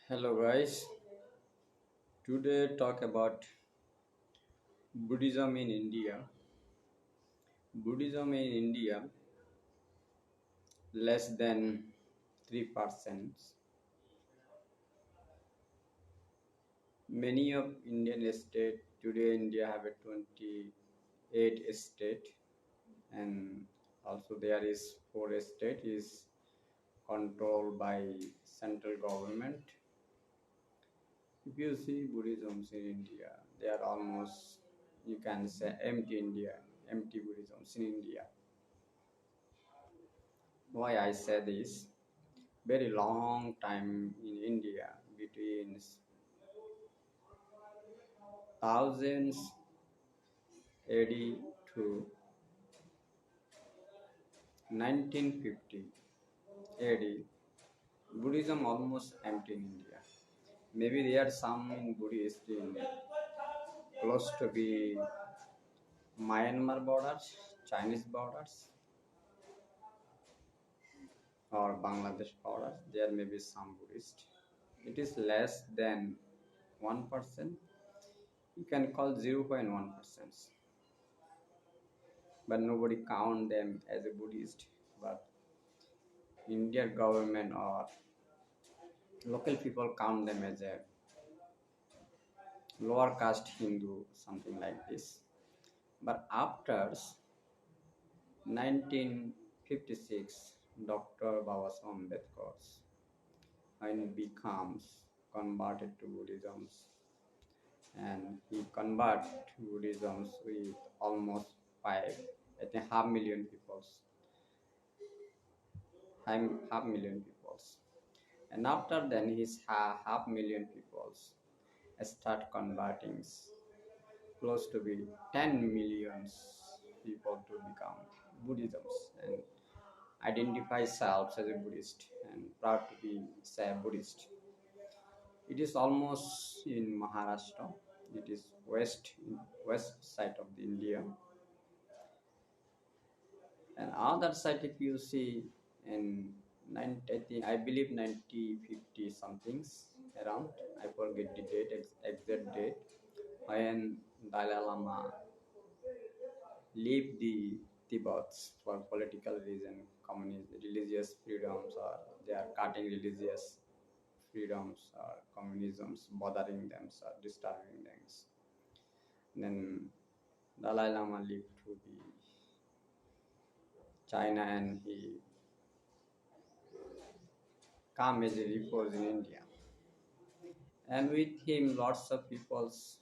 Hello guys, today talk about Buddhism in India. Buddhism in India less than 3%. Many of Indian state today India have a 28 state, and also there is 4 state is controlled by central government. If you see Buddhisms in India, they are almost, you can say, empty Buddhisms in India. Why I say this? Very long time in India, between thousands AD to 1950 AD, Buddhism almost empty in India. Maybe there are some in Buddhist in close to be Myanmar borders, Chinese borders, or Bangladesh borders. There may be some Buddhist. It is less than 1%. You can call 0.1%, but nobody count them as a Buddhist. But Indian government or local people count them as a lower caste Hindu, something like this. But after 1956, Dr. Babasaheb Ambedkar, when he becomes converted to Buddhism, and he convert Buddhism with almost five, I think half million peoples, half million peoples. And after then, his half million peoples start converting close to be 10 millions people to become Buddhisms and identify selves as a Buddhist and proud to be say Buddhist. It is almost in Maharashtra. It is west side of the India. And other side, if you see in 90, I believe 9050 somethings around. I forget the date, exact date, when Dalai Lama leave the Tibet for political reason, communist religious freedoms, or they are cutting religious freedoms or communisms, bothering them or disturbing them. Then Dalai Lama leave to the China and he come as a repose in India. And with him, lots of peoples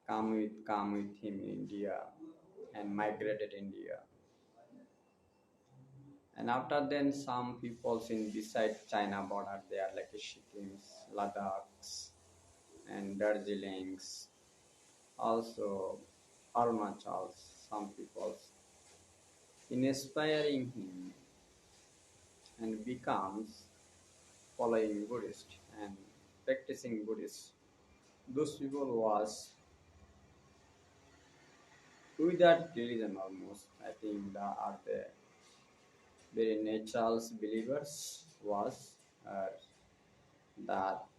come with him in India and migrated India. And after then, some peoples in beside China border, they are like Sikkims, Ladakh, and Darjeelings, also Arunachal. Some peoples inspiring him and becomes following Buddhist and practicing Buddhist. Those people was without religion almost. I think the are the very natural believers was that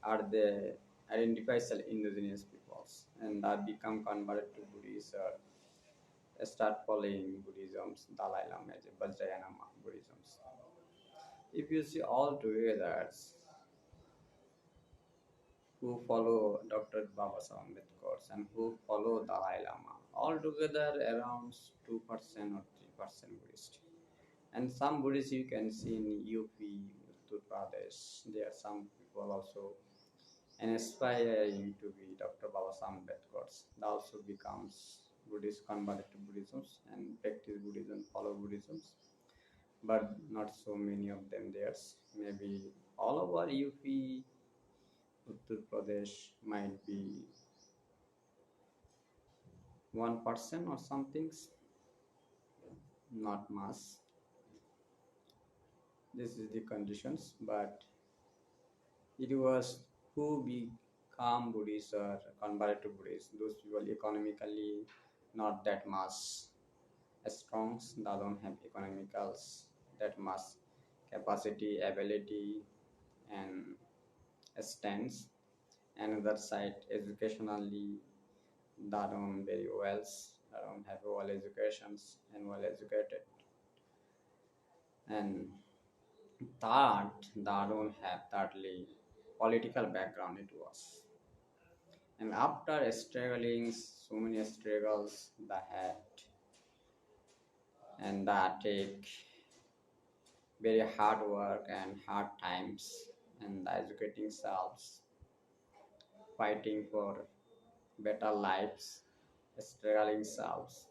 are the identified indigenous peoples and that become converted to Buddhist or start following Buddhisms, Dalai Lama, Vajrayana Buddhisms. If you see all together who follow Dr. Babasaheb Ambedkar and who follow Dalai Lama, all together around 2% or 3% Buddhist. And some Buddhists you can see in UP, Uttar Pradesh. There are some people also aspiring to be Dr. Babasaheb Ambedkar. They also becomes Buddhist, converted to Buddhism and practice Buddhism, follow Buddhism. But not so many of them there. Maybe all over UP, Uttar Pradesh might be 1% or something, not much. This is the conditions, but it was who become Buddhist or converted to Buddhist. Those people economically not that much strong. They don't have economicals that much capacity, ability, and stands. Another side educationally they don't very well, they don't have well educations and well educated. And third, they don't have thirdly political background it was. And after struggling, so many struggles they had, and that take very hard work and hard times, and educating selves, fighting for better lives, struggling selves.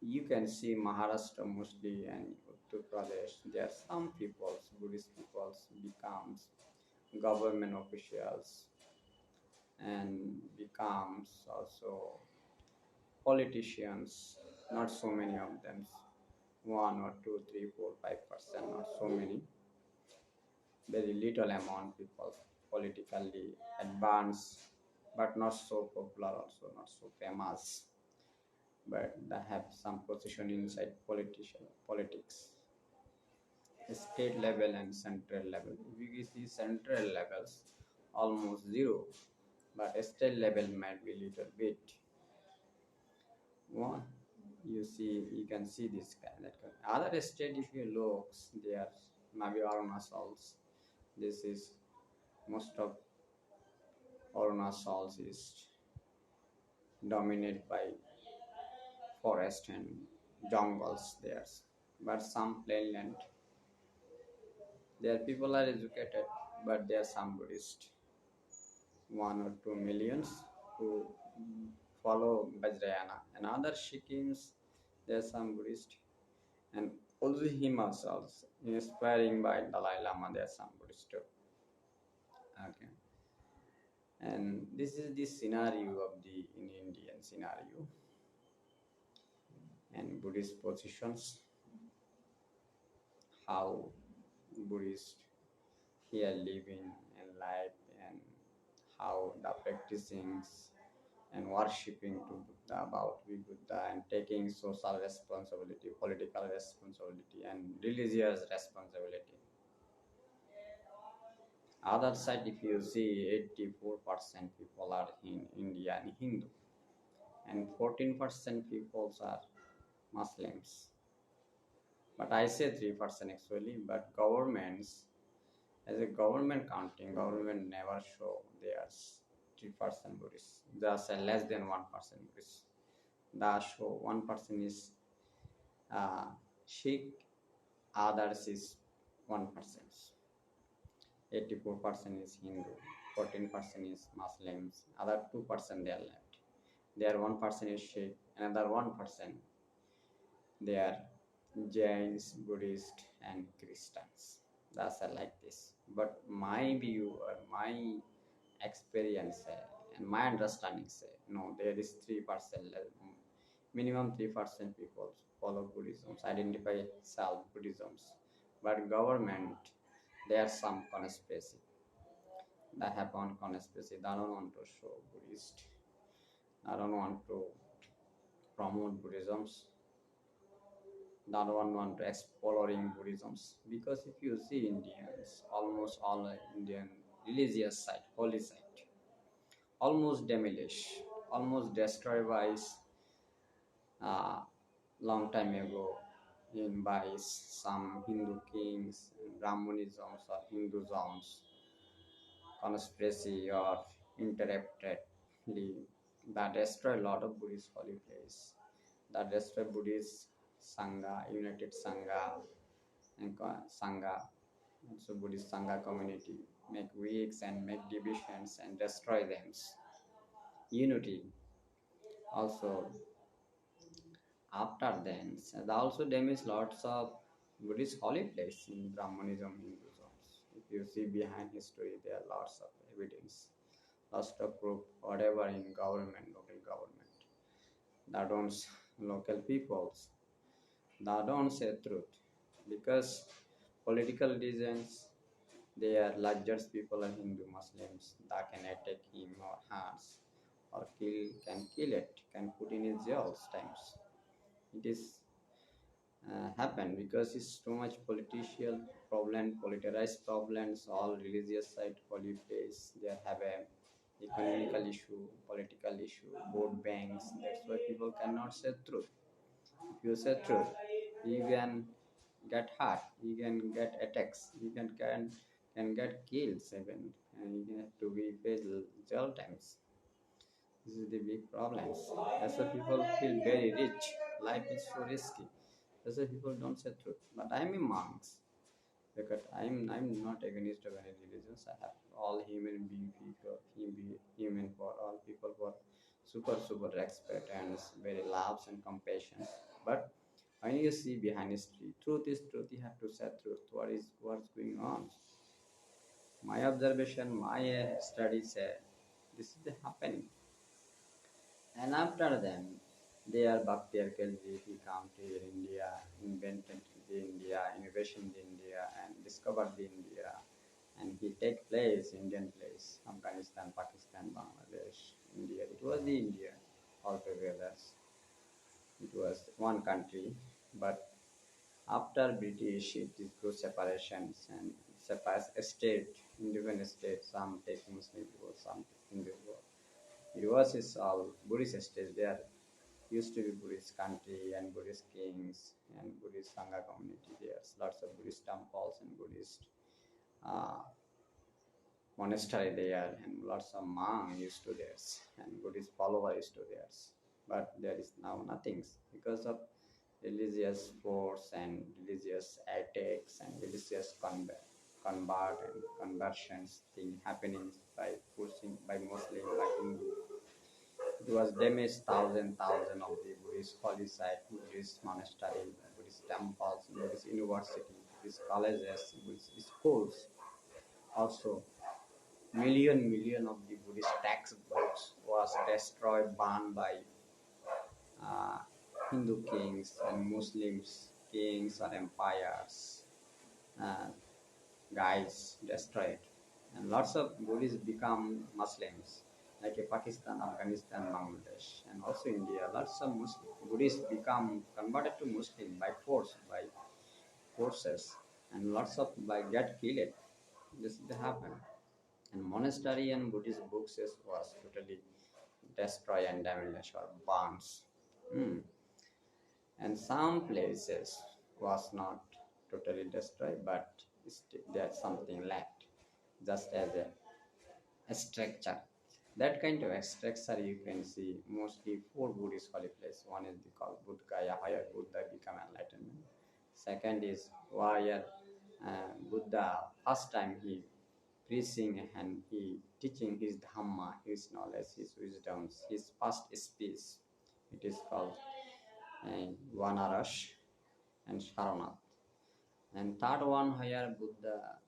You can see Maharashtra mostly and Uttar Pradesh. There are some peoples, Buddhist peoples, becomes government officials and becomes also politicians. Not so many of them, one or two, three, 4, 5%, not so many. Very little amount people politically advanced, but not so popular, also not so famous. But they have some position inside politics, state level and central level. If you see central levels, almost zero, but state level might be little bit. One, you can see this kind. Other state, if you look, there maybe Arunachal's. This is most of Arunachal is dominated by forest and jungles there. But some plainland, their people are educated, but there are some Buddhist, 1 or 2 millions who follow Vajrayana. And other Sikhims, there are some Buddhist. And also Himalayas, inspiring by Dalai Lama, there are some Buddhist too. Okay. And this is the scenario of the in Indian scenario and Buddhist positions, how Buddhists here living and life, and how the practicing and worshipping to Buddha, about we Buddha, and taking social responsibility, political responsibility, and religious responsibility. Other side, if you see, 84% people are in India and Hindu, and 14% people are Muslims. But I say 3% actually, but governments, as a government counting, government never show there's 3% Buddhist. Just less than 1% Buddhist. The show 1% is uh, Sikh, others is 1%. 84% is Hindu, 14% is Muslims, other 2% they are left. There 1% is Sikh, another 1% they are Jains, Buddhist, and Christians. That's like this. But my view or my experience and my understanding say no, there is 3%, minimum 3% people follow Buddhism, identify self Buddhisms. But government, there are some conspiracy that happen conspiracy. They don't want to show Buddhist. I don't want to promote Buddhisms. Not one want to exploring Buddhisms, because if you see Indians, almost all Indian religious site, holy site, almost demolished, almost destroyed by uh, long time ago in by some Hindu kings, Brahmanisms or Hinduisms, conspiracy or interruptedly that destroy a lot of Buddhist holy place, that destroy Buddhist Sangha, United Sangha, and Sangha, also Buddhist Sangha community, make weaks and make divisions and destroy them. Unity also after then, they also damage lots of Buddhist holy place in Brahmanism, Hinduism. If you see behind history, there are lots of evidence, lots of proof, whatever in government, local government, that owns local peoples, that don't say truth, because political reasons, they are largest people are Hindu Muslims that can attack him or hers or can kill it, can put in his jails times. It is happen because it's too much problem, politicized problems, all religious side holy place. They have a economical issue, political issue, vote banks. That's why people cannot say truth. If you say truth, you can get hurt, you can get attacks, you can get killed even, and you have to be paid jail times. This is the big problems. That's why people feel very rich. Life is so risky. That's why people don't say truth. But I'm a monk because I'm not against of any religions. I have all human being people, human for all people for super respect and very loves and compassion. But when you see behind history, truth is truth. You have to say truth. What's going on? My observation, my studies say this is the happening. And after them, they are Bhakti Khilji, he came to India, invented the India, innovation the India, and discovered the India. And he take place, Indian place, Afghanistan, Pakistan, Bangladesh, India. It was the India altogether. It was one country, but after British, it is through separations and separates state, independent state. Some take Muslim people, some take Hindu people. It was is all Buddhist state. There used to be Buddhist country and Buddhist kings and Buddhist Sangha community. There's lots of Buddhist temples and Buddhist uh, monastery there, and lots of monks used to theirs and Buddhist followers used to theirs. But there is now nothing because of religious force and religious attacks and religious convert and conversions thing happening by pushing by Muslim, by Hindu. It was damaged thousand of the Buddhist holy site, Buddhist monastery, Buddhist temples, Buddhist university, Buddhist colleges, Buddhist schools. Also, million of the Buddhist textbooks was destroyed, banned by uh, Hindu kings and Muslims kings or empires. Uh, Guys destroyed, and lots of Buddhists become Muslims, like Pakistan, Afghanistan, Bangladesh, and also India. Lots of Muslim Buddhists become converted to Muslim by force, by forces, and lots of by get killed. This happened, and monastery and Buddhist books was totally destroyed and damaged or burned. Hmm. And some places was not totally destroyed, but there's something left, just as a structure. That kind of a structure you can see mostly four Buddhist holy places. One is called Buddha Gaya, where Buddha become enlightenment. Second is where Buddha first time he preaching and he teaching his dhamma, his knowledge, his wisdoms, his first speech. It is called Vanarash and Saranath. And third one where Buddha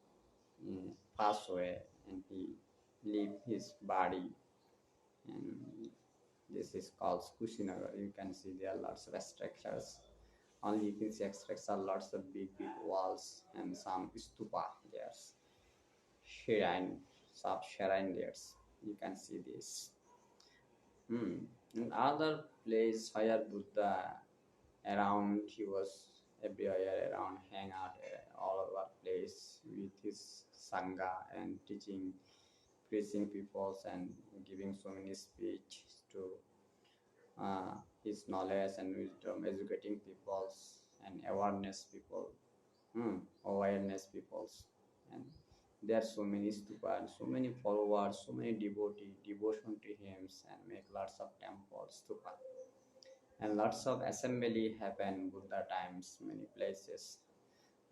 passed away and he leave his body, and this is called Kushinagar. You can see there are lots of structures. Only you can see structures, lots of big walls and some stupa there's shrine, sub shrine there's. You can see this. And other place where Buddha around, he was everywhere around, hang out all over place with his sangha and teaching, preaching peoples and giving so many speech to uh, his knowledge and wisdom, educating peoples and awareness peoples. And there are so many stupa and so many followers, so many devotion to him, and make lots of temples, stupa. And lots of assembly happen Buddha times, many places,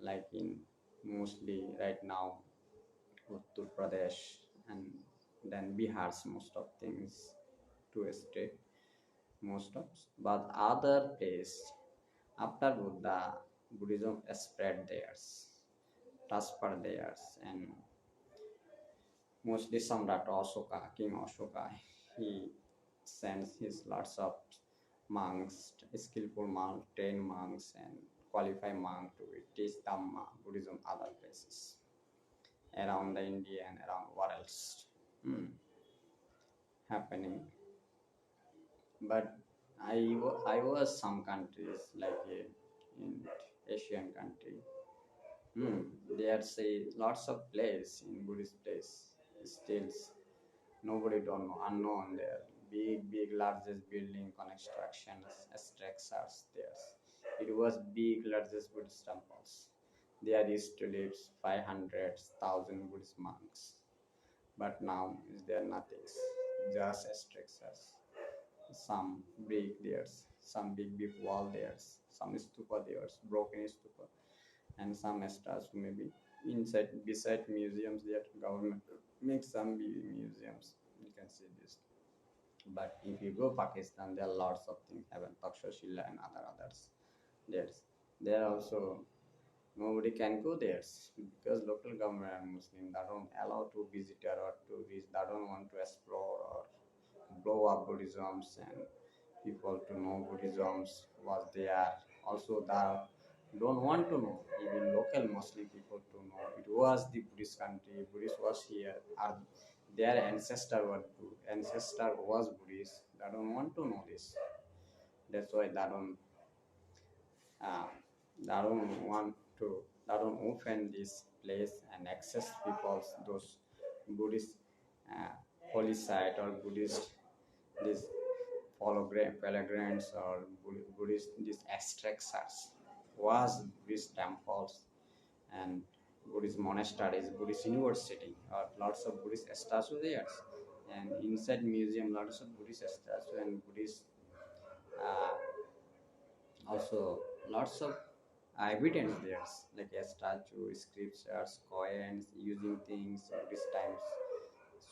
like in mostly right now Uttar Pradesh and then Bihar's most of things to a state, most of, but other place after Buddha, Buddhism spread theirs, transferred theirs, and mostly Samrat Ashoka, King Ashoka, he sends his lots of monks, skillful monks, trained monks, and qualified monks to teach Dhamma, Buddhism, other places around the India and around what else happening. But I was some countries like in Asian country, Hmm. There's a lots of place in Buddhist place still nobody don't know unknown there. Big largest building constructions structures there. It was big largest Buddhist temples. There used to live 500,000 Buddhist monks. But now is there nothing. Just structures. Some brick there's some big wall there's some stupa there's broken stupa and some stars maybe inside beside museums that government makes some museums you can see this. But if you go Pakistan there are lots of things happen Takshashila and others there's there also nobody can go there because local government are Muslim they don't allow to visitor or tourists they don't want to explore or blow up Buddhisms and people to know Buddhisms was there. Also, they don't want to know. Even local Muslim people to know it was the Buddhist country. Buddhist was here. Or their ancestor was Buddhist. They don't want to know this. That's why uh, they don't want to. They don't open this place and access people's those Buddhist uh, holy site or Buddhist this pilgrims or Buddhist these extracts was Buddhist temples and Buddhist monasteries, Buddhist university, or lots of Buddhist statues there. And inside museum, lots of Buddhist statues and Buddhist uh, also lots of evidence there, like a statue, scriptures, coins, using things, Buddhist times,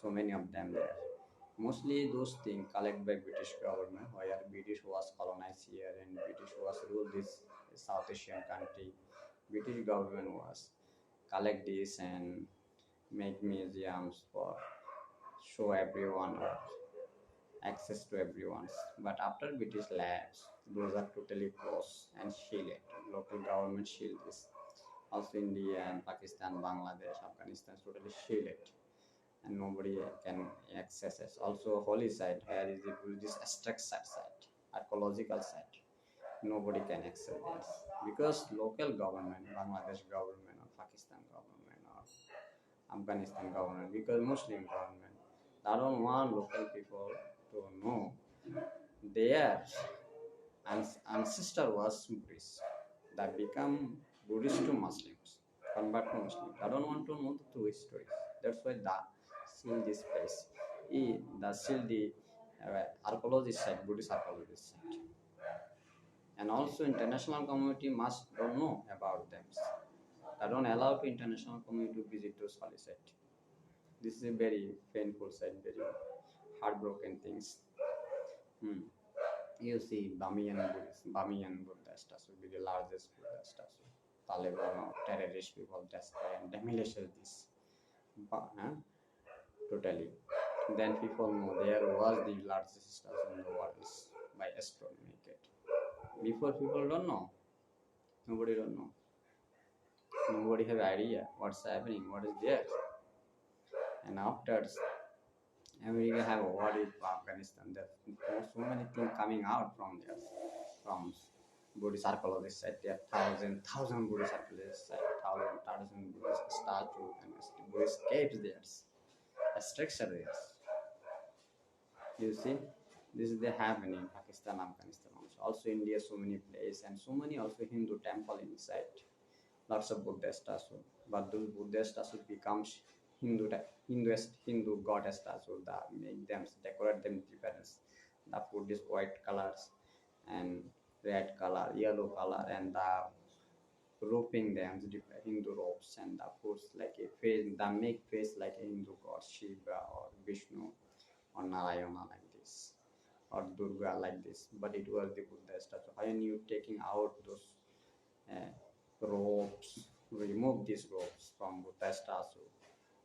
so many of them there. Mostly those things collected by British government, where British was colonized here and British was ruled this South Asian country. British government was collect this and make museums for show everyone or access to everyone. But after British labs, those are totally closed and shielded. Local government shield this. Also India and Pakistan, Bangladesh, Afghanistan is totally shielded and nobody can access it. Also, holy site, where is it? This structure site, archaeological site. Nobody can access this because local government, Bangladesh government or Pakistan government or Afghanistan government, because Muslim government, they don't want local people to know their ancestor was Buddhist. They become Buddhist to Muslims, convert to Muslims. They don't want to know the true stories. That's why they seal this place. They seal the archaeologist site, Buddhist archaeologist site. And also international community must don't know about them. They don't allow to international community to visit those holy sites. This is a very painful site, very heartbroken things. Hmm. You see Bamiyan Buddha statue will be the largest Buddha statue. Taliban or terrorist people destroy and demolish this. Totally. Then people know there was the largest statue in the world by astronomy naked. Before people don't know. Nobody don't know. Nobody have idea what's happening, what is there. And after America have a war with Afghanistan. There's so many things coming out from there, from Buddhist archaeologists said there are thousand Buddhist archaeologists said thousand Buddhist statues and Buddhist caves there, a structure there. You see, this is the happen in Pakistan, Afghanistan also. Also India, so many places and so many also Hindu temple inside. Lots of Buddha statues, but those Buddha statues becomes Hindu goddess statues that make them decorate them different. The put this white colors and red color, yellow color, and the roping them the Hindu ropes and the puts like a face, the make face like a Hindu god Shiva or Vishnu or Narayana like this or Durga like this. But it was the Buddha statue. When you taking out those ropes, remove these ropes from Buddha statue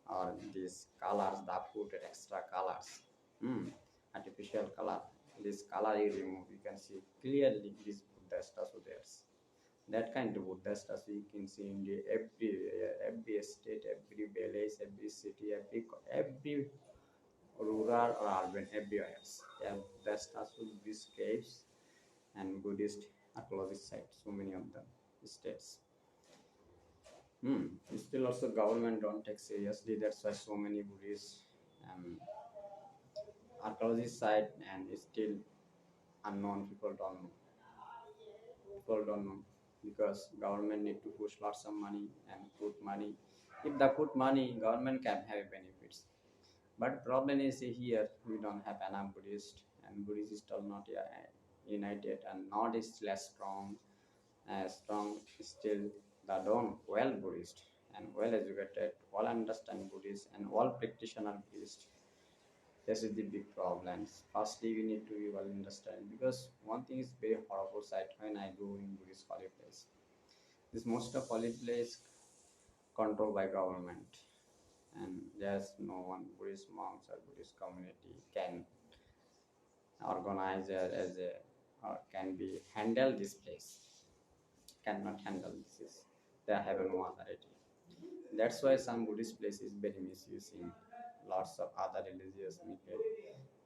or these colors, the put extra colors, artificial color. This color you remove, you can see clearly this Buddha statue there. That kind of Buddha statue you can see in the every state, every village, every city, every rural or urban, everywhere else. They have Buddha statues, Buddhist caves, and Buddhist archaeological sites. So many of them states. Still also government don't take seriously. That's why so many Buddhists um, archaeology site and it's still unknown. People don't know because government need to push lots of money and put money. If they put money, government can have benefits. But problem is here we don't have enough Buddhist and Buddhist is still not united and not is less strong as strong still the don't well Buddhist and well educated, well understand Buddhist and well practitioner Buddhist. This is the big problems. Firstly, we need to be well understand because one thing is very horrible sight when I go in Buddhist holy place. This most of holy place controlled by government and there's no one Buddhist monks or Buddhist community can organize as a or can be handle this place cannot handle this. They have no authority. That's why some Buddhist places very misusing lots of other religious method.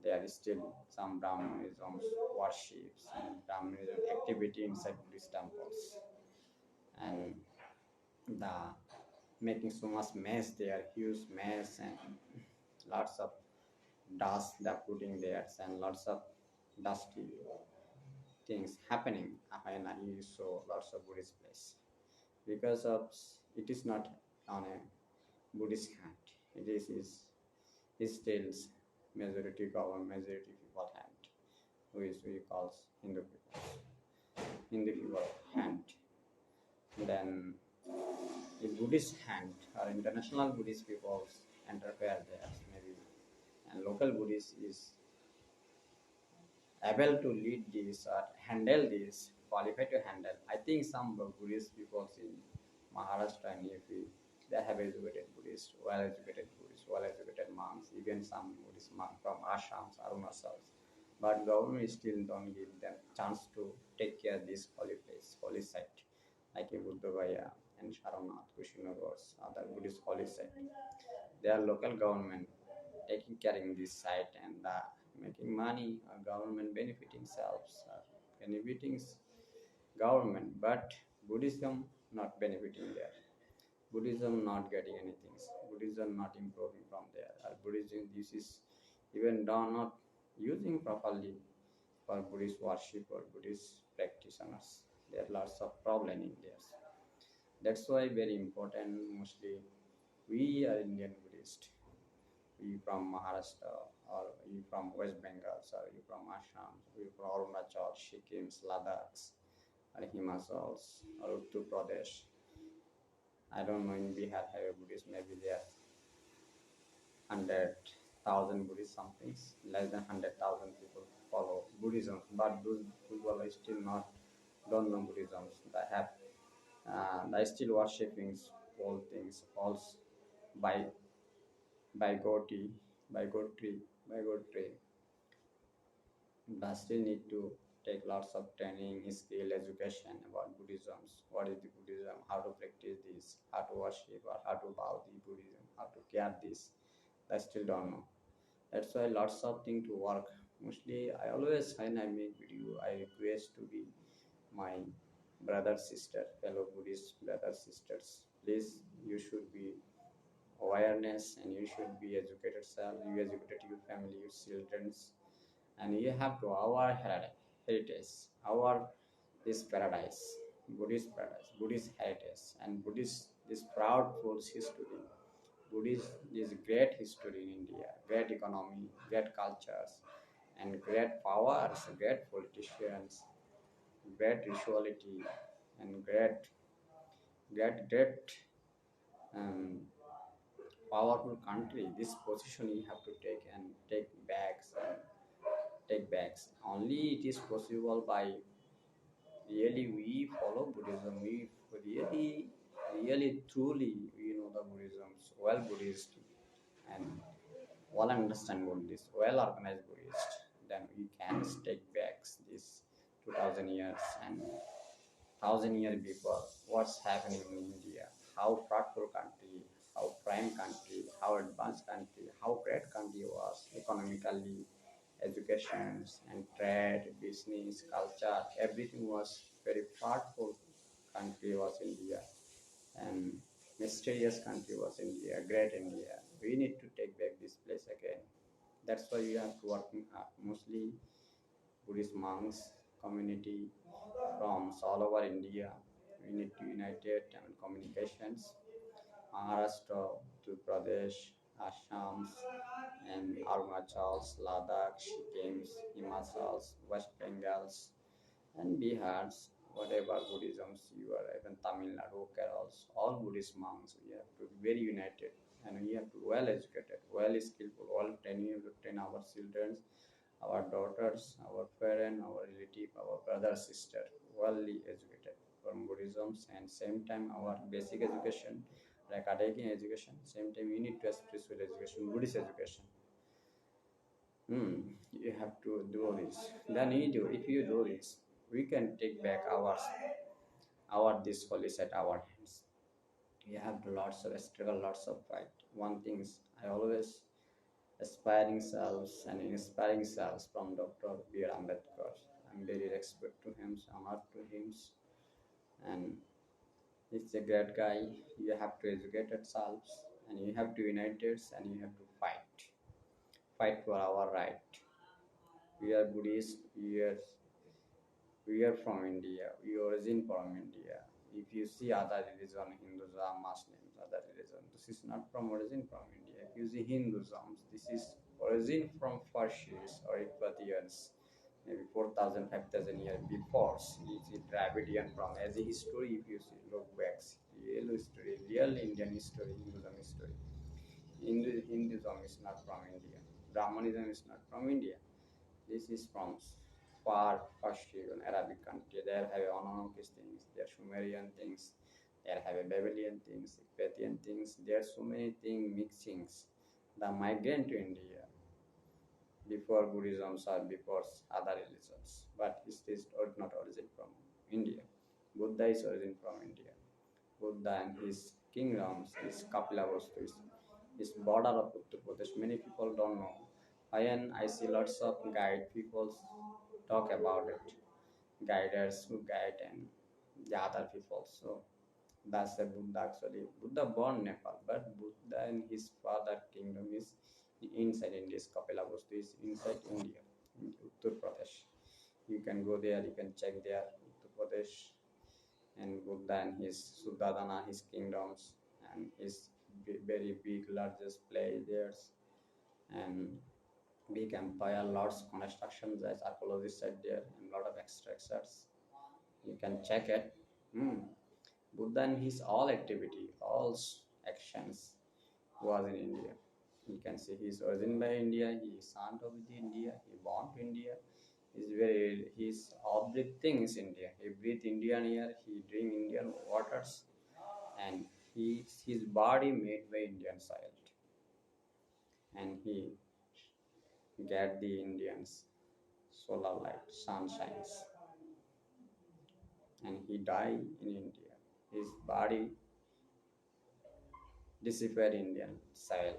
There is still some Brahmanism worships and Brahmanism activity inside Buddhist temples and the making so much mess there, huge mess and lots of dust they're putting there and lots of dusty things happening when you saw lots of Buddhist place because of it is not on a Buddhist hand. It still majority government majority people hand who is we calls Hindu people hand. Then the Buddhist hand or international Buddhist peoples interfere there maybe and local Buddhist is able to lead this or handle this, qualified to handle. I think some Buddhist people in Maharashtra and UP, they have educated Buddhists, well educated monks, even some Buddhist monks from ashrams, Arunachals. But government still don't give them chance to take care of this holy place, holy site, like a Buddha Gaya and Sarannath, Kushinagars, other Buddhist holy site. Their local government taking caring this site and making money or government benefiting selves or benefiting government but Buddhism not benefiting there, Buddhism not getting anything, Buddhism not improving from there or Buddhism this is even done not using properly for Buddhist worship or Buddhist practitioners. There are lots of problem in there. That's why very important mostly we are Indian Buddhist, you from Maharashtra or you from West Bengal or you from Assam, you from Arunachal, Sikkim, Ladakh, or Himachals or Uttar Pradesh. I don't know in Bihar have a Buddhist, maybe there are 100,000 Buddhist something, less than 100,000 people follow Buddhism, but those people are still not don't know Buddhism. They have they still worshipping all things, false by by goatee, by goat tree. But still need to take lots of training, skill, education about Buddhism. What is the Buddhism? How to practice this? How to worship or how to bow the Buddhism? How to care this? I still don't know. That's why lots of things to work. Mostly, I always when I make video, I request to be my brother, sister, fellow Buddhist brothers, sisters. Please, you should be awareness and you should be educated self. You educated your family, your childrens and you have to our heritage, our this paradise, Buddhist heritage, and Buddhist this proudful history. Buddhist is great history in India, great economy, great cultures, and great powers, great politicians, great rituality, and great um, powerful country. This position you have to take and take backs. Only it is possible by really we follow Buddhism. We really, truly, we know the Buddhism, well Buddhist, and well understand Buddhist, well organized Buddhist. Then we can take back this 2,000 years and 1,000 year before what's happening in India, how proudful country, how prime country, how advanced country, how great country was economically, education and trade, business, culture, everything was very proudful country was India. And Mysterious country was India, great India. We need to take back this place again. That's why we have to working hard. Mostly Buddhist monks community from all over India. We need to unite it and communications. Maharashtra, Uttar Pradesh, Assam, and Arunachals, Ladakh, Sikkims, Himachals, West Bengals, and Bihar's, whatever Buddhisms you are, even Tamil Nadu, Kerals, all Buddhist monks, we have to be very united and we have to well educated, well skillful, well train, we have to train our children, our daughters, our parents, our relative, our brother, sister, well educated from Buddhism and same time our basic education, like academic education, same time you need to have spiritual education, Buddhist education. You have to do this. Then you do. If you do this, we can take back our this police at our hands. We have lots of struggle, lots of fight. One thing is, I always aspiring selves and inspiring selves from Dr. B.R. Ambedkar. I'm very respect to him, honor to him, and he's a great guy. You have to educate yourselves, and you have to unite it, and you have to fight for our right. We are Buddhist. We are from India. We origin from India. If you see other religion, Hinduism, Muslims, other religion, this is not from origin from India. If you see Hinduism, this is origin from Persians or Ethiopians, maybe 4,000, 5,000 years before. It's a Dravidian from as a history. If you see, look back, real history, real Indian history, Hinduism history. Hinduism is not from India. Brahmanism is not from India. This is from far first even Arabic country. There have Anunnaki things, there are Sumerian things, there have a Babylonian things, Ethiopian things. There are so many things mixings. The migrant to India before Buddhism or before other religions, but it is not origin from India. Buddha is origin from India. Buddha and his kingdoms, his Kapilavastu, his border of Uttar Pradesh. Many people don't know. And I see lots of guide people talk about it, guiders who guide and the other people. So that's the Buddha actually. Buddha born Nepal, but Buddha and his father kingdom is inside India. Kapilavastu is inside India, in Uttar Pradesh. You can go there, you can check there, Uttar Pradesh, and Buddha and his Suddhadana, his kingdoms, and his very big, largest place there, and big empire, lots of constructions as archaeologists said there, and lot of extractors. You can check it. Buddha and his all activity, all actions was in India. You can see his origin by India, he is son of the India, he born to India. His everything is India. He breathe Indian air, he drink Indian waters, and his body made by Indian soil, and he get the Indians solar light, sunshines, and he died in India. His body disappeared Indian soil.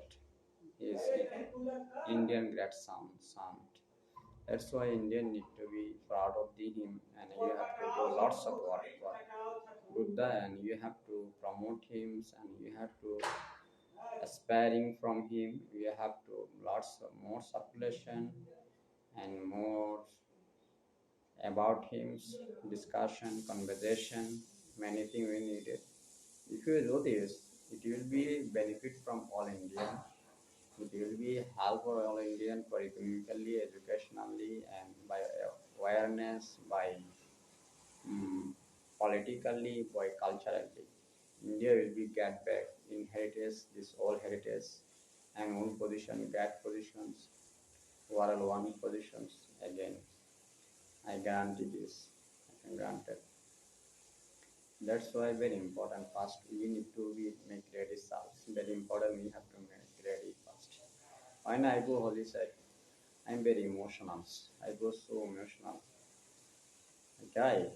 He is Indian great son. That's why Indian need to be proud of him, and you have to do lots of work for Buddha, and you have to promote him, and you have to aspiring from him. You have to lots of more circulation and more about him, discussion, conversation, many things we needed. If you do this, it will be benefit from all Indian. It will be help for all Indian for economically, educationally, and by awareness, by um, politically, by culturally. India will be get back in heritage, this all heritage, and own position, get positions, world one positions again. I guarantee this. I can grant it. That's why very important. First, we need to be make ready selves. Very important. We have to make ready first. When I go holy site, I'm very emotional. I go so emotional. I cry,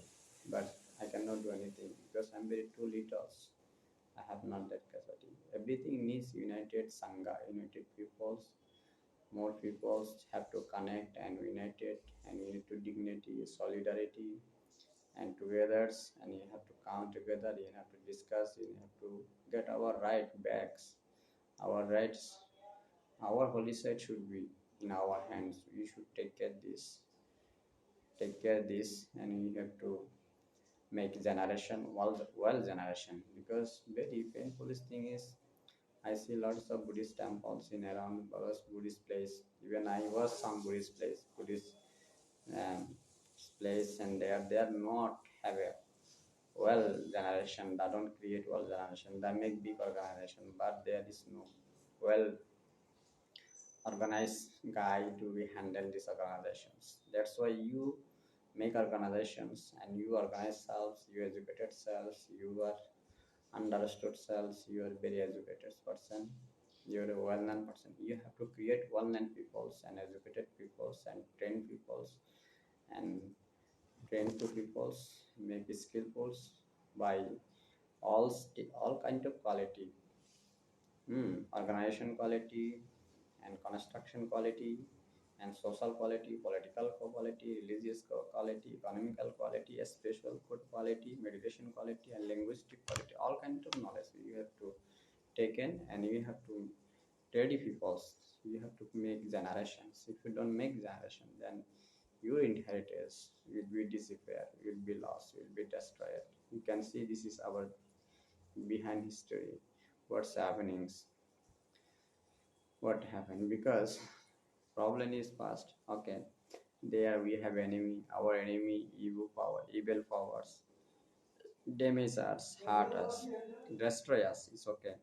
but I cannot do anything because I'm very too little. I have not that capacity. Everything needs united sangha, united peoples. More peoples have to connect and united, and we need to dignity, solidarity, and together, and you have to come together, you have to discuss, you have to get our right backs, our rights, our holy side should be in our hands. We should take care this, and we have to make generation well generation, because very painful thing is I see lots of Buddhist temples in around Buddhist place. Even I was some Buddhist um, place, and they are not have a well generation. They don't create well generation. They make big organization, but there is no well organized guy to be handle these organizations. That's why you make organizations and you organize selves, you educated selves, you are understood selves, you are very educated person, you're a well-known person. You have to create well-known peoples and educated peoples and trained peoples and train to peoples, make skillfuls by all kind of quality, organization quality and construction quality and social quality, political quality, religious quality, economical quality, spiritual code quality, meditation quality, and linguistic quality. All kinds of knowledge you have to take in, and you have to ready peoples. You have to make generations. If you don't make generation, then your inheritance will be disappear, will be lost, will be destroyed. You can see this is our behind history, what's happenings, what happened, because problem is past. Okay, there we have enemy, our enemy, evil powers, damage us, hurt us, destroy us. It's okay.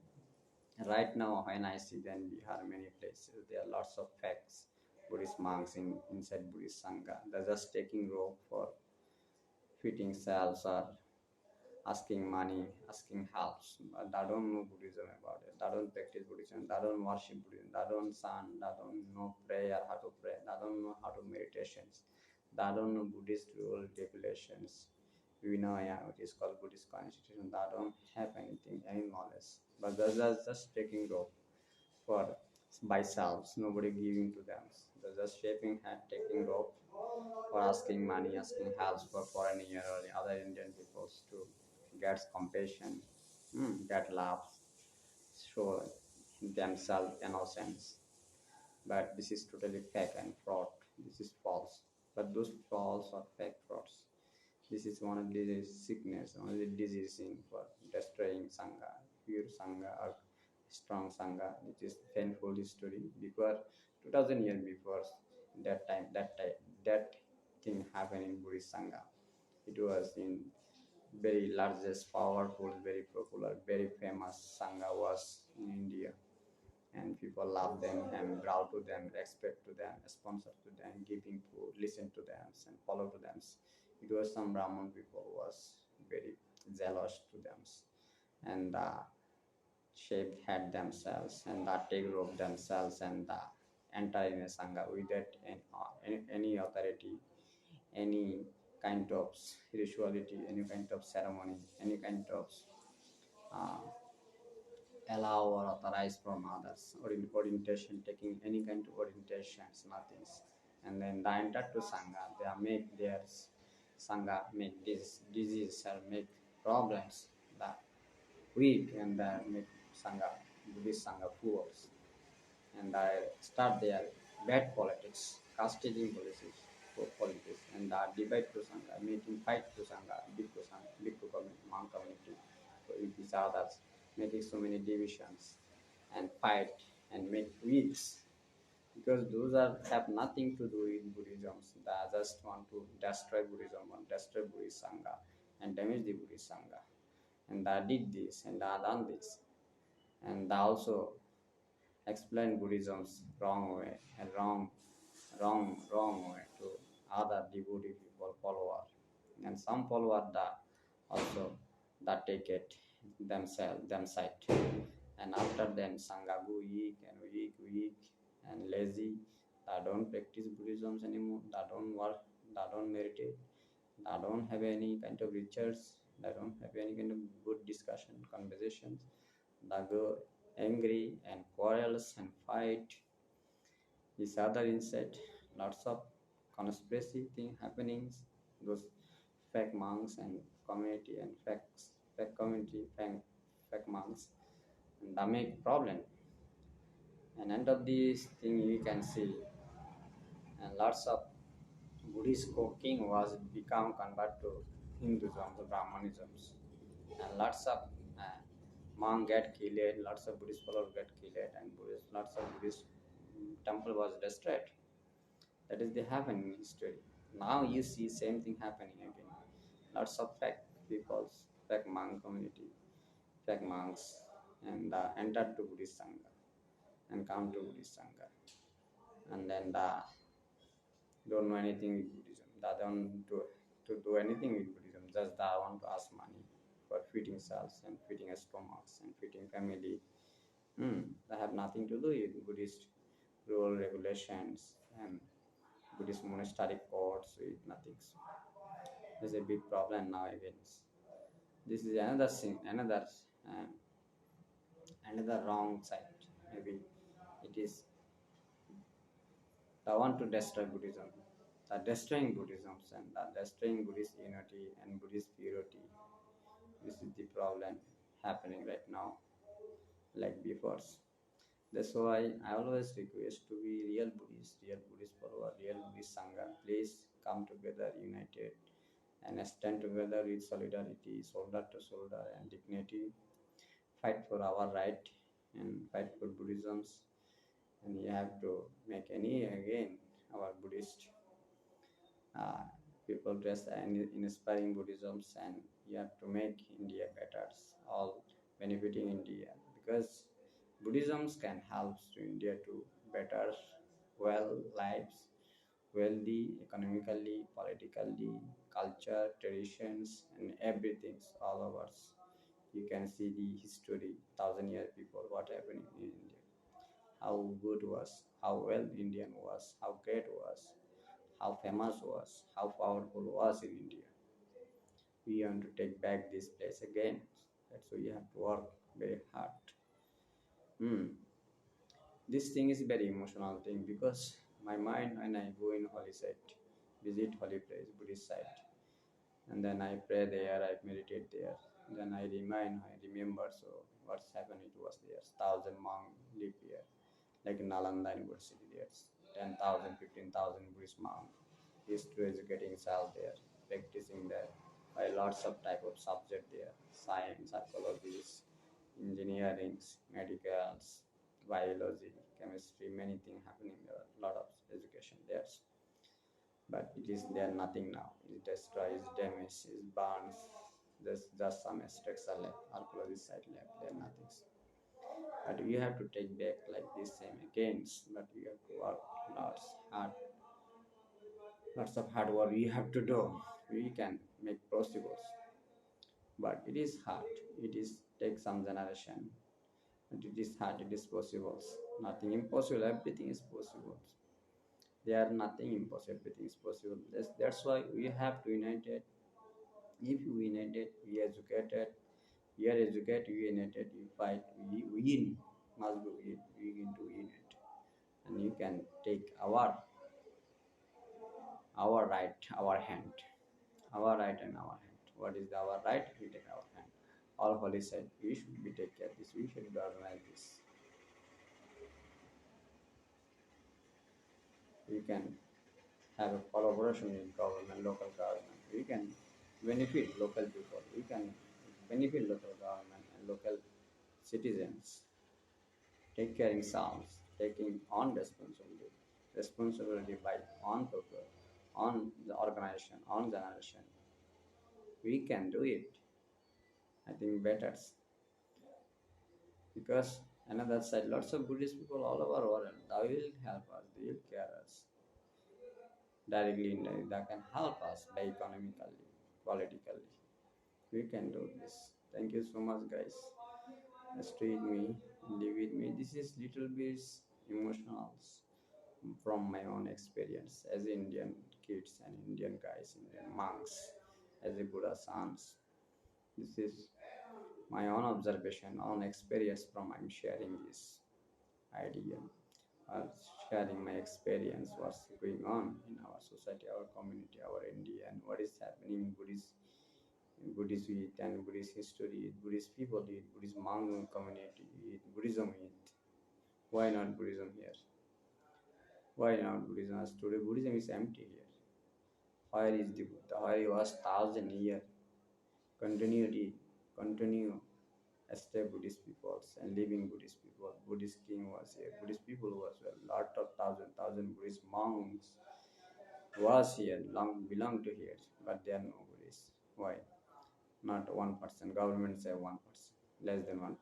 Right now, when I see then Bihar, many places there are lots of facts. Buddhist monks inside Buddhist Sangha, they're just taking rope for fitting cells or asking money, asking helps. But they don't know Buddhism about it. They don't practice Buddhism. They don't worship Buddhism. They don't chant. They don't know prayer, how to pray. They don't know how to meditations. They don't know Buddhist rule regulations. We know, yeah, it is called Buddhist constitution. They don't have anything, any knowledge. But they're just taking rope for by selves. Nobody giving to them. They're just shaping hand, taking rope for asking money, asking help for foreigner or other Indian peoples to get compassion, get love, show themselves innocence. But this is totally fake and fraud. This is false. But those false or fake frauds. This is one of the sickness, only disease in for destroying Sangha, pure Sangha or strong Sangha. It is painful history because 2000 years before that thing happened in Buddhist Sangha. It was in very largest, powerful, very popular, very famous Sangha was in India, and people love them and bow to them, respect to them, sponsor to them, giving food, listen to them, and follow to them. It was some Brahmin people was very jealous to them, and shape had themselves and take rope themselves and enter in a sangha without any authority, any kind of spirituality, any kind of ceremony, any kind of uh, allow or authorize from others, or in orientation, taking any kind of orientations, nothing. And then they enter to Sangha, they make their Sangha, make this disease or make problems, the weak, and make Sangha, Buddhist Sangha poor. And I start their bad politics, casteism policies, politics, and divide to Sangha, making fight to Sangha, big to community, monk community, with each others, making so many divisions and fight and make weeks, because those are have nothing to do with Buddhism. They just want to destroy Buddhism and destroy Buddhist Sangha and damage the Buddhist Sangha. And they did this and they done this. And they also explain Buddhism's wrong way and wrong way to other devotee people follower. And some follower that also that take it themselves themside. And after them Sangha go weak and lazy. They don't practice Buddhism anymore. They don't work. They don't meditate. They don't have any kind of rituals. They don't have any kind of good discussion, conversations. They go angry and quarrels and fight each other inside. Lots of conspiracy thing happenings. Those fake monks and community and fake community, fake monks, and that make problem. And end of this thing you can see, and lots of Buddhist cooking was become convert to Hinduism, the Brahmanisms, and lots of uh, monk get killed, lots of Buddhist followers get killed, and lots of Buddhist temple was destroyed. That is the happen in history. Now you see same thing happening again. Lots of fake peoples, fake monk community, fake monks, and enter to Buddhist Sangha and come to Buddhist Sangha, and then don't know anything with Buddhism. They don't do anything with Buddhism. Just they want to ask money for feeding selves and feeding stomachs and feeding family. They have nothing to do with Buddhist rule regulations and Buddhist monastery codes with nothing. So there's a big problem now again. This is another thing, uh, another wrong side. Maybe it is they want to destroy Buddhism. They're destroying Buddhism and they're destroying Buddhist unity and Buddhist purity. This is the problem happening right now, like before. That's why I always request to be real Buddhist follower, real Buddhist Sangha. Please come together, united, and stand together with solidarity, shoulder to shoulder, and dignity. Fight for our right and fight for Buddhism's. And you have to make any again our Buddhist uh, people dress and inspiring Buddhisms, and you have to make India better, all benefiting India because Buddhisms can help to India to better well lives, wealthy, economically, politically, culture, traditions, and everything all over. You can see the history, 1,000 years before what happened in India, how good was, how well Indian was, how great was, how famous was, how powerful was in India. We want to take back this place again. That's why we have to work very hard. Hmm. This thing is very emotional thing because my mind when I go in holy site, visit holy place, Buddhist site, and then I pray there, I meditate there. Then I remember. So what's happened? It was there. 1,000 monks live here, like in Nalanda University. There's 10,000, 15,000 Buddhist monks. Used to educating self there, practicing there. By lots of type of subject there, science, psychology, engineering, medicals, biology, chemistry, many things happening there. A lot of education there, but it is there nothing now. It destroys, damages, burns. There's just some structure left, archaeology site left. There nothing. But we have to take back like this same again. But we have to work lots of hard work. We have to do. We can make possible, but it is hard. It is take some generation. But it is hard. It is possible. Nothing impossible. Everything is possible. There nothing impossible. Everything is possible. That's why we have to unite it. If we united, we educated, we are educated, we united, we fight, we win. Must be we win to win it. And you can take our right, our hand. Our right and our hand. What is our right? We take our hand. All holy said, we should be take care of this, we should be organize this. We can have a collaboration with government, local government. We can benefit local people. We can benefit local government and local citizens. Take caring sounds, taking on responsibility by on people, on the organization, on generation. We can do it. I think better because another side, lots of Buddhist people all over the world, they will help us, they will care us directly, indirectly. They can help us by economically, politically. We can do this. Thank you so much, guys. Stay with me, live with me. This is little bit emotional from my own experience as Indian kids and Indian guys, Indian monks, as a Buddha sons. This is my own observation, own experience from I'm sharing this idea. or sharing my experience, what's going on in our society, our community, our India, and what is happening in Buddhist youth and Buddhist history, Buddhist people, Buddhist monk community, Buddhism youth. Why not Buddhism here? Why not Buddhism? As today Buddhism is empty here. Where is the Buddha? Where he was 1,000 years continuity, continue stay Buddhist peoples and living Buddhist people. Buddhist king was here. Buddhist people was a lot of thousand Buddhist monks was here, long belong to here, but they are no Buddhists. Why? Not 1%. Government say 1%, less than 1%.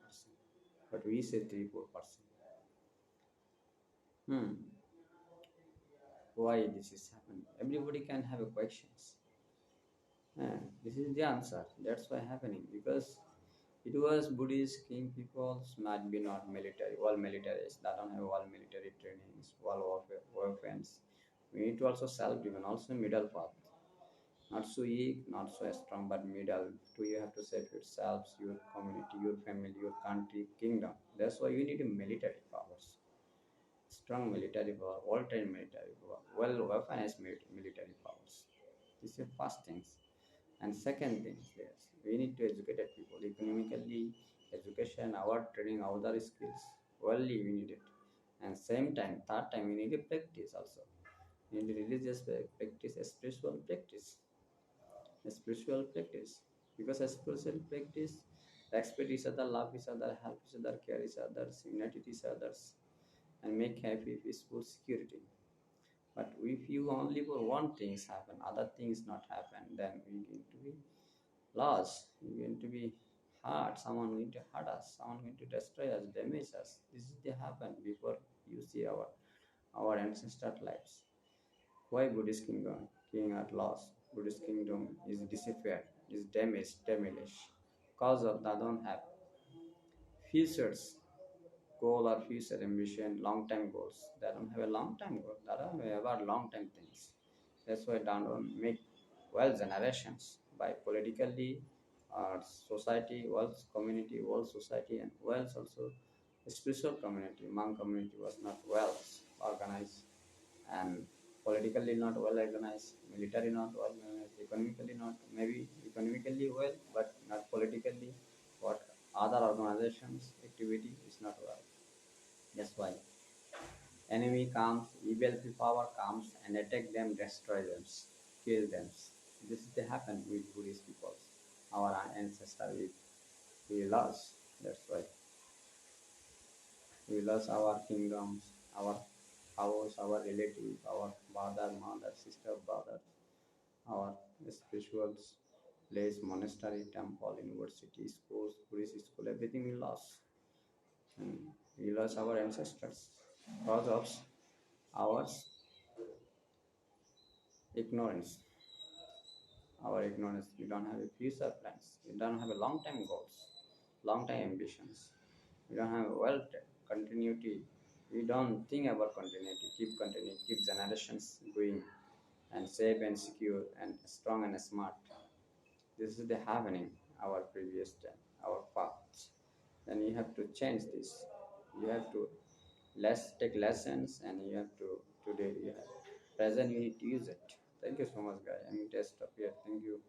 But we say 3-4%. Hmm. Why this is happening? Everybody can have a questions. This is the answer. That's why happening because it was Buddhist king peoples might be not military, all militaries that don't have all military trainings, all weapons. We need to also self-driven, also middle path. Not so weak, not so strong, but middle. Do you have to save yourselves, your community, your family, your country, kingdom? That's why you need a military powers, strong military power, all-time military power, well-weaponized military powers. These are first things. And second thing, yes, we need to educate people economically, education, our training, other skills. Only we need it. And same time, third time, we need a practice also. We need religious practice, a spiritual practice, a spiritual practice. Because a spiritual practice, respect each other, love each other, help each other, care each other, unite each others, and make happy, peaceful security. But if you only for one things happen, other things not happen, then we going to be lost. We're going to be hurt. Someone going to hurt us. Someone going to destroy us, damage us. This is the happen before you see our ancestor lives. Why Buddhist kingdom king at lost? Buddhist kingdom is disappeared, is damaged, diminished. Cause of that don't have futures goal or future ambition, long time goals. They don't have a long time goal. They don't have about long time things. That's why they don't make well generations by politically society, world community, world society, and world also spiritual community. Monk community was not well organized and politically not well organized, military not well organized, economically not maybe economically well, but not politically. What other organizations activity is not well. That's why enemy comes, evil power comes and attack them, destroy them, kill them. This is the happen with Buddhist people. Our ancestor we lost. That's why we lost our kingdoms, our house, our relative, our father, mother, sister, brother, our spirituals, place, monastery, temple, university, schools, Buddhist school, everything we lost. And we lost our ancestors because of our ignorance. Our ignorance. We don't have a future plans. We don't have a long-term goals, long-term ambitions. We don't have a wealth continuity. We don't think about continuity, keep generations going and safe and secure and strong and smart. This is the happening our previous time, our paths. Then you have to change this. You have to take lessons and you have to today you have present you need to use it. Thank you so much guys. I'm going to stop here. Thank you.